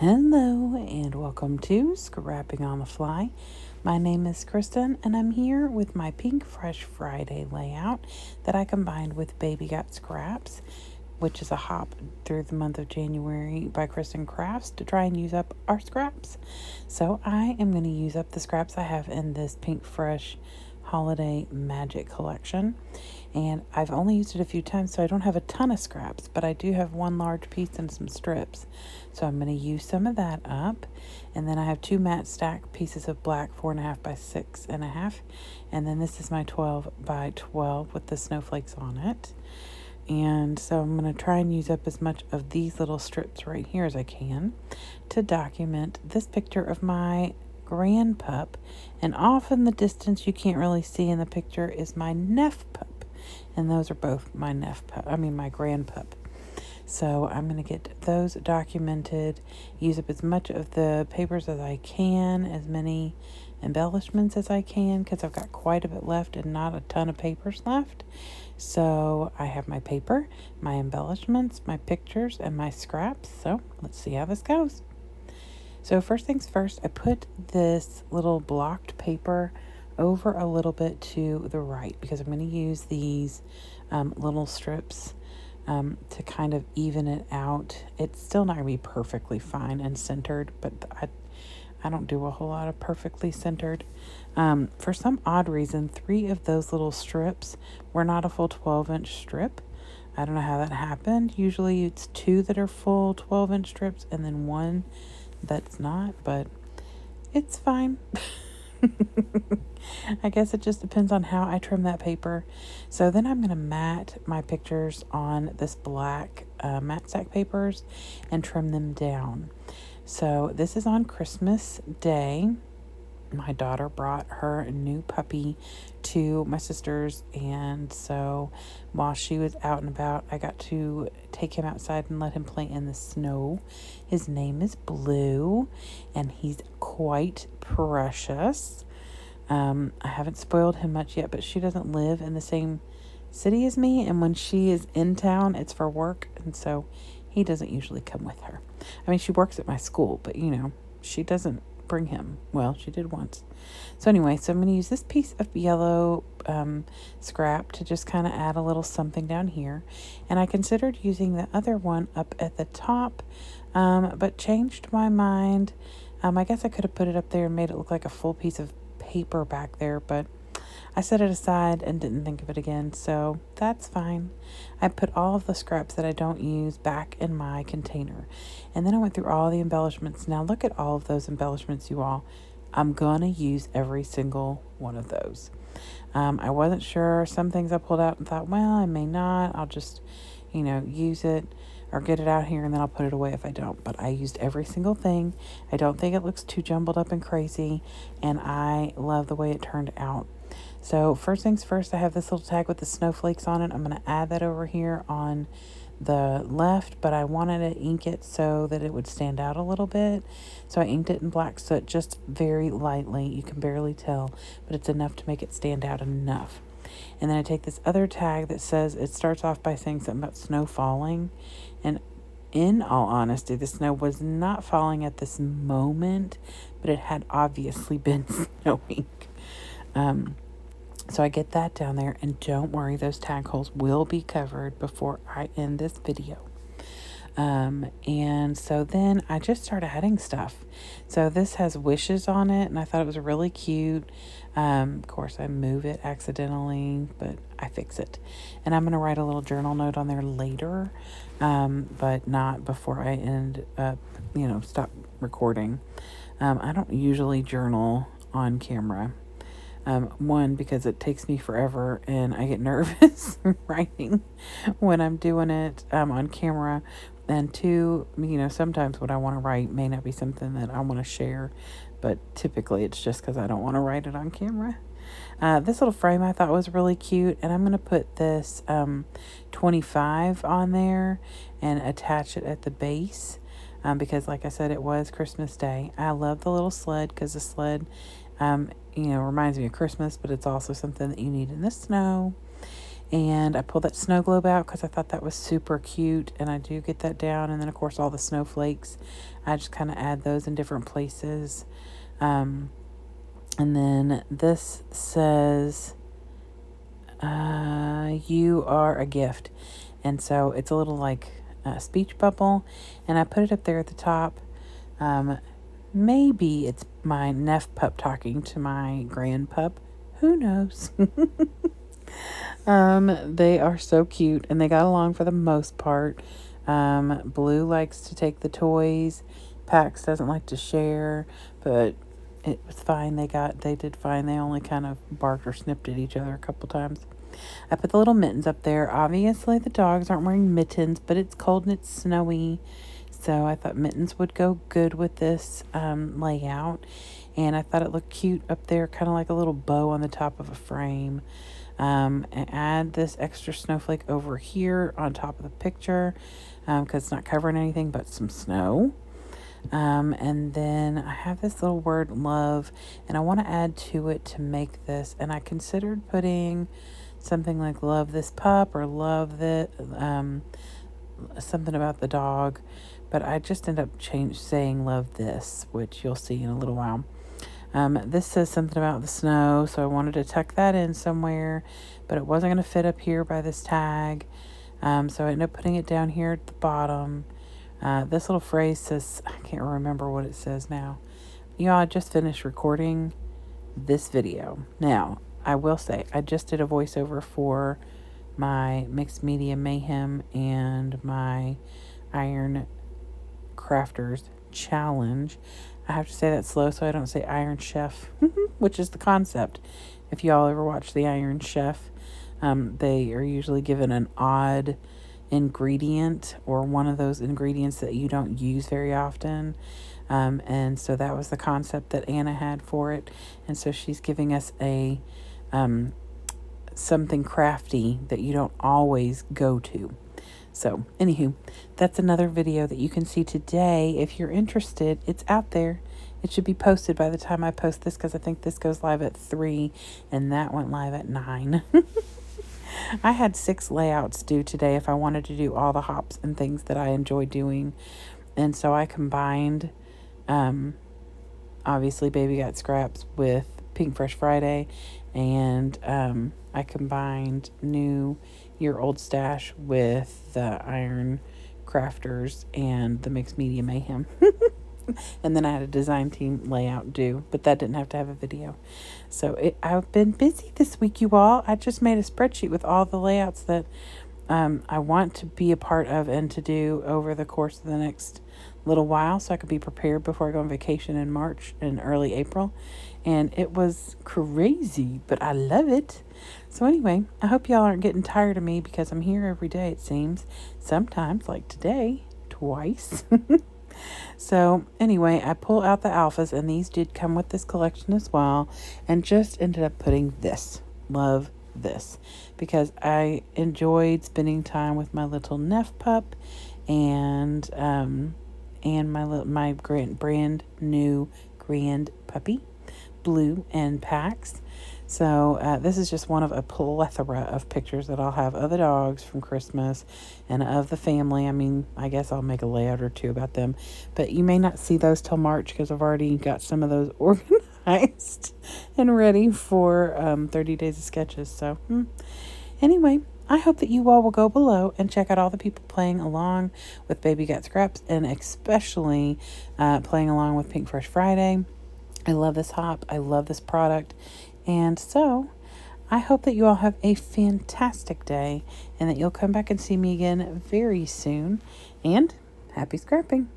Hello and welcome to Scrapping on the Fly. My name is Kristen and I'm here with my Pinkfresh Friday layout that I combined with Baby Got Scraps, which is a hop through the month of January by Kristen Crafts to try and use up our scraps. So I am going to use up the scraps I have in this Pinkfresh Holiday Magic collection. And I've only used it a few times, so I don't have a ton of scraps, but I do have one large piece and some strips. So I'm going to use some of that up. And then I have two matte stack pieces of black 4.5 by 6.5. And then this is my 12 by 12 with the snowflakes on it. And so I'm going to try and use up as much of these little strips right here as I can to document this picture of my grandpup. And off in the distance, you can't really see in the picture, is my nef-pup. And those are both my my grandpup. So I'm going to get those documented, use up as much of the papers as I can, as many embellishments as I can, because I've got quite a bit left and not a ton of papers left. So I have my paper, my embellishments, my pictures, and my scraps. So let's see how this goes. So first things first, I put this little blocked paper over a little bit to the right because I'm going to use these little strips to kind of even it out. It's still not going to be perfectly fine and centered, but I don't do a whole lot of perfectly centered. For some odd reason, 3 of those little strips were not a full 12-inch strip. I don't know how that happened. Usually it's 2 that are full 12-inch strips and then 1 that's not, but it's fine. I guess it just depends on how I trim that paper. So then I'm going to mat my pictures on this black matte stack papers and trim them down. So this is on Christmas Day. My daughter brought her new puppy to my sister's, and so while she was out and about, I got to take him outside and let him play in the snow. His name is Blue, and he's quite precious. I haven't spoiled him much yet, but she doesn't live in the same city as me, and when she is in town, it's for work, and so he doesn't usually come with her. I mean, she works at my school, but she doesn't bring him. Well, she did once. So anyway, so I'm going to use this piece of yellow scrap to just kind of add a little something down here. And I considered using the other one up at the top, but changed my mind. I guess I could have put it up there and made it look like a full piece of paper back there, but I set it aside and didn't think of it again, so that's fine. I put all of the scraps that I don't use back in my container. And then I went through all the embellishments. Now look at all of those embellishments, you all. I'm going to use every single one of those. I wasn't sure. Some things I pulled out and thought, well, I may not. I'll just, use it or get it out here and then I'll put it away if I don't. But I used every single thing. I don't think it looks too jumbled up and crazy. And I love the way it turned out. So first things first, I have this little tag with the snowflakes on it. I'm going to add that over here on the left, but I wanted to ink it so that it would stand out a little bit. So I inked it in black soot just very lightly. You can barely tell, but it's enough to make it stand out enough. And then I take this other tag that says, it starts off by saying something about snow falling. And in all honesty, the snow was not falling at this moment, but it had obviously been snowing. So I get that down there, and don't worry, those tag holes will be covered before I end this video. And so then I just start adding stuff. So this has wishes on it, and I thought it was really cute. Of course, I move it accidentally, but I fix it. And I'm going to write a little journal note on there later, but not before I end up, stop recording. I don't usually journal on camera. One, because it takes me forever and I get nervous writing when I'm doing it on camera. And 2, sometimes what I want to write may not be something that I want to share, but typically it's just because I don't want to write it on camera. This little frame I thought was really cute, and I'm going to put this 25 on there and attach it at the base because, like I said, it was Christmas Day. I love the little sled because the sled reminds me of Christmas, but it's also something that you need in the snow. And I pulled that snow globe out because I thought that was super cute. And I do get that down. And then, of course, all the snowflakes, I just kind of add those in different places. And then this says, you are a gift. And so it's a little like a speech bubble. And I put it up there at the top. Maybe it's my Neff pup talking to my grand pup. Who knows? They are so cute and they got along for the most part. Blue likes to take the toys. Pax doesn't like to share, but it was fine. They did fine. They only kind of barked or snipped at each other a couple times. I put the little mittens up there. Obviously the dogs aren't wearing mittens, but it's cold and it's snowy. So I thought mittens would go good with this layout. And I thought it looked cute up there, kind of like a little bow on the top of a frame. And add this extra snowflake over here on top of the picture because it's not covering anything but some snow. And then I have this little word love, and I want to add to it to make this. And I considered putting something like love this pup or love the something about the dog, but I just end up saying love this, which you'll see in a little while. This says something about the snow, so I wanted to tuck that in somewhere, but it wasn't going to fit up here by this tag. So I ended up putting it down here at the bottom. This little phrase says, I can't remember what it says now. I just finished recording this video. Now, I will say, I just did a voiceover for my Mixed Media Mayhem and my Iron Crafters Challenge. I have to say that slow so I don't say Iron Chef, which is the concept. If y'all ever watch the Iron Chef, they are usually given an odd ingredient or one of those ingredients that you don't use very often. And so that was the concept that Anna had for it. And so she's giving us a something crafty that you don't always go to. So, anywho, that's another video that you can see today. If you're interested, it's out there. It should be posted by the time I post this because I think this goes live at 3 and that went live at 9. I had 6 layouts due today if I wanted to do all the hops and things that I enjoy doing. And so I combined, obviously, Baby Got Scraps with Pinkfresh Friday. And I combined New Year Old Stash with the Iron Crafters and the Mixed Media Mayhem. And then I had a design team layout due, but that didn't have to have a video. So I've been busy this week, you all. I just made a spreadsheet with all the layouts that I want to be a part of and to do over the course of the next little while so I could be prepared before I go on vacation in March and early April. And it was crazy, but I love it. So anyway, I hope y'all aren't getting tired of me because I'm here every day, it seems. Sometimes, like today, twice. So anyway, I pull out the alphas, and these did come with this collection as well, and just ended up putting this. Love this. Because I enjoyed spending time with my little Neff pup and my brand new grand puppy, Blue and Pax. So this is just one of a plethora of pictures that I'll have of the dogs from Christmas and of the family. I mean, I guess I'll make a layout or two about them, but you may not see those till March because I've already got some of those organized and ready for 30 Days of Sketches. So anyway, I hope that you all will go below and check out all the people playing along with Baby Got Scraps and especially playing along with Pinkfresh Friday. I love this hop. I love this product. And so I hope that you all have a fantastic day and that you'll come back and see me again very soon. And happy scrapping.